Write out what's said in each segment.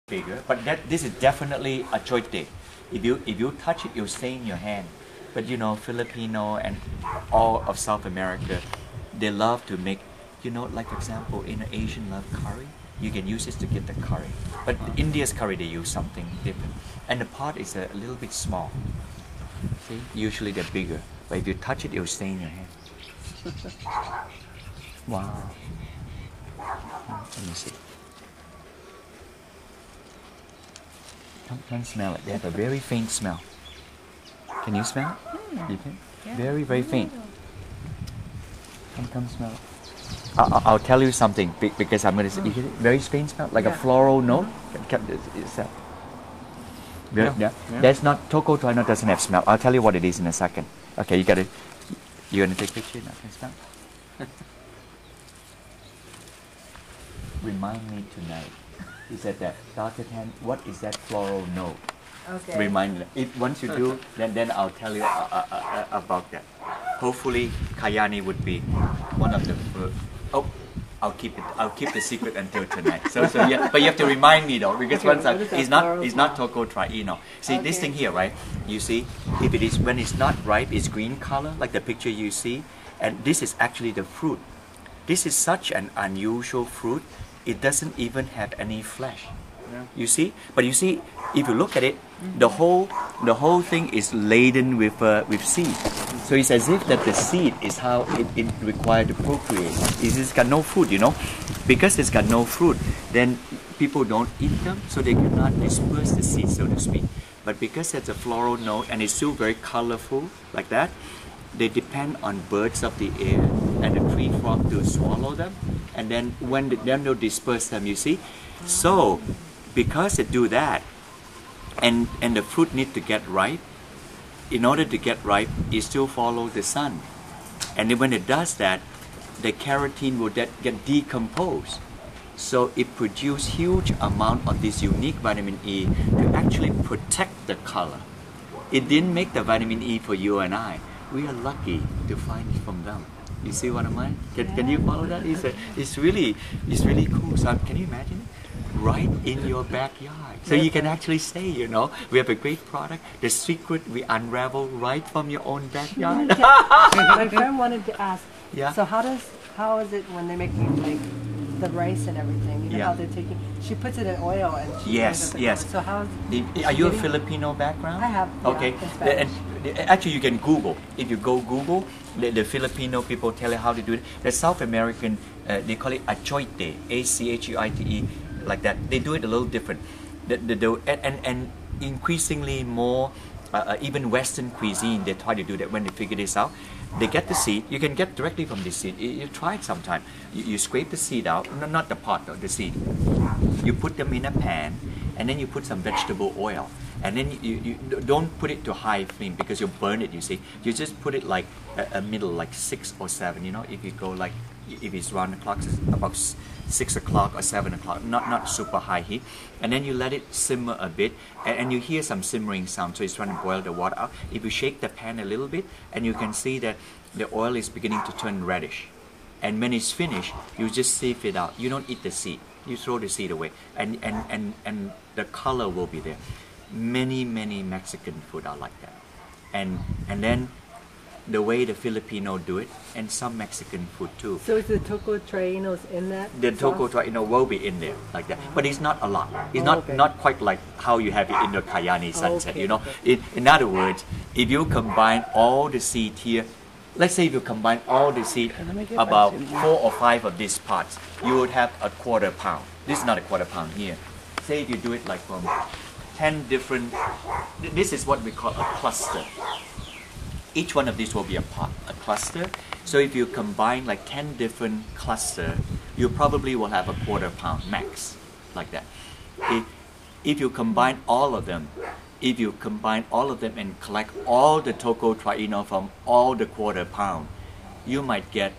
bigger, but this is definitely a choite. If you touch it, you'll stain your hand. But you know, Filipino and all of South America, they love to make, you know, like for example, in Asian love curry, you can use this to get the curry. But India's curry, they use something different. And the pot is a little bit small. See, usually they're bigger. But if you touch it, it'll stain your hand. Wow. Let me see. Come smell it. They have a very faint smell. Can you smell it? You can? Yeah. Very, very faint. Come smell it. I'll tell you something because I'm going to say, you hear it? Very faint smell, like a floral note. Is that? Yeah. That's not, Toko Try Not doesn't have smell. I'll tell you what it is in a second. Okay, you're going to take a picture now. Can smell? Remind me tonight. He said that, Dr. Tan, what is that floral note? Okay. Remind me. Once you do, then I'll tell you about that. Hopefully, Kayani would be one of the first. Oh, I'll keep the secret until tonight. So yeah, but you have to remind me though, because it's not Toko Try. See this thing here, right? You see, if it is when it's not ripe, it's green color, like the picture you see, and this is actually the fruit. This is such an unusual fruit. It doesn't even have any flesh. Yeah. You see, but you see, if you look at it, the whole thing is laden with seed. So it's as if that the seed is how it required to procreate. It's got no fruit, you know, because it's got no fruit. Then people don't eat them, so they cannot disperse the seed, so to speak. But because it's a floral note and it's still very colorful like that, they depend on birds of the air and the tree frog to swallow them, and then then they'll disperse them. You see, so because they do that, and the fruit need to get ripe. In order to get ripe, it still follows the sun, and then when it does that, the carotene will get decomposed. So it produces huge amount of this unique vitamin E to actually protect the color. It didn't make the vitamin E for you and I. We are lucky to find it from them. You see what I mean? Can you follow that? It's really cool. So can you imagine it? Right in your backyard. So you can actually say, you know, we have a great product. The secret we unravel right from your own backyard. My friend wanted to ask. Yeah. So how is it when they make like the rice and everything? You know how they're taking. She puts it in oil and she yes. So how is are you a Filipino background? I have. Okay. Yeah, actually, you can Google. If you go Google, the Filipino people tell you how to do it. The South American, they call it achoite, A-C-H-U-I-T-E, like that. They do it a little different. And increasingly more, even Western cuisine, they try to do that when they figure this out. They get the seed. You can get directly from the seed. You try it sometime. You scrape the seed out, not the pot, though, the seed. You put them in a pan, and then you put some vegetable oil. And then you don't put it to high flame because you'll burn it, you see. You just put it like a middle, like 6 or 7, you know, if you go like, if it's round the clock, it's about 6 o'clock or 7 o'clock, not super high heat. And then you let it simmer a bit, and you hear some simmering sound, so it's trying to boil the water out. If you shake the pan a little bit, and you can see that the oil is beginning to turn reddish. And when it's finished, you just sieve it out. You don't eat the seed. You throw the seed away, and the color will be there. Many Mexican food are like that, and then the way the Filipino do it, and some Mexican food too. So is the Toko Trainos in that? The Toko Traino will be in there like that, but it's not a lot. It's not quite like how you have it in the Kayani sunset. You know, in other words, if you combine all the seed here, let's say if you combine all the seed, about 4 or 5 of these parts, you would have a quarter pound. This is not a quarter pound here. Say if you do it like from 10 different, this is what we call a cluster. Each one of these will be a pot, a cluster. So if you combine like 10 different clusters, you probably will have a quarter pound max, like that. If you combine all of them, and collect all the Toko Traino from all the quarter pound, you might get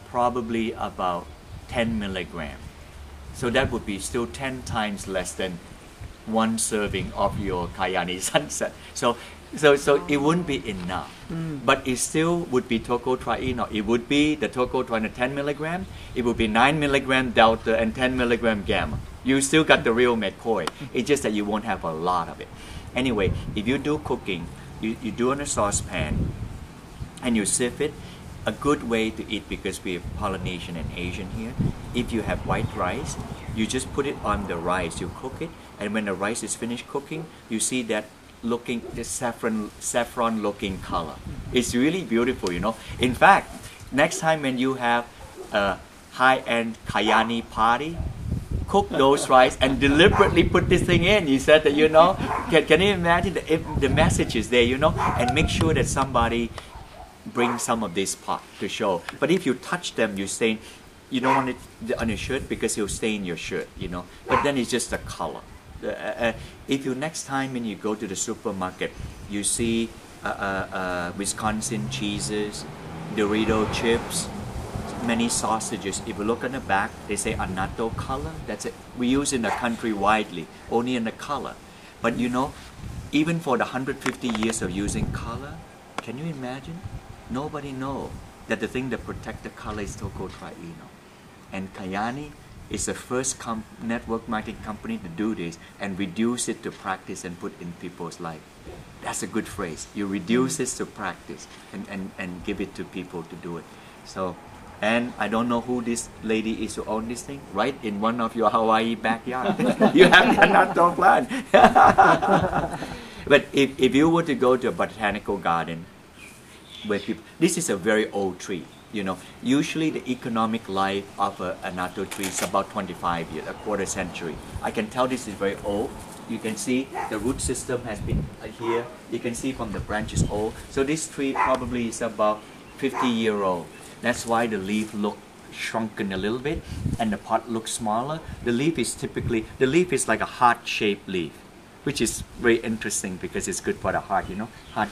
probably about 10 milligrams. So that would be still 10 times less than one serving of your Kayani sunset. So So it wouldn't be enough. But it still would be tocotrienol. It would be the tocotrienol 10 milligram. It would be 9 milligram delta and 10 milligram gamma. You still got the real McCoy. It's just that you won't have a lot of it. Anyway, if you do cooking, you do on a saucepan and you sieve it. A good way to eat, because we have Polynesian and Asian here, if you have white rice, you just put it on the rice, you cook it, and when the rice is finished cooking, you see that looking, this saffron looking color. It's really beautiful, you know. In fact, next time when you have a high-end Kayaani party, cook those rice and deliberately put this thing in. You said that, you know, can you imagine if the message is there, you know, and make sure that somebody bring some of this pot to show. But if you touch them, you stain, you don't want it on your shirt because it'll stain your shirt, you know. But then it's just the color. If you next time when you go to the supermarket, you see Wisconsin cheeses, Dorito chips, many sausages. If you look on the back, they say annatto color. That's it. We use in the country widely, only in the color. But you know, even for the 150 years of using color, can you imagine? Nobody knows that the thing that protects the color is tocotrienol. And Kayaani is the first network marketing company to do this and reduce it to practice and put in people's life. That's a good phrase. You reduce it to practice and give it to people to do it. So, and I don't know who this lady is who owns this thing, right in one of your Hawaii backyard. You have the annatto plant. But if you were to go to a botanical garden, where people, this is a very old tree, you know. Usually the economic life of an annatto tree is about 25 years, a quarter century. I can tell this is very old. You can see the root system has been here. You can see from the branches old. So this tree probably is about 50-year-old. That's why the leaf look shrunken a little bit and the pot looks smaller. The leaf is like a heart-shaped leaf, which is very interesting because it's good for the heart, you know. Heart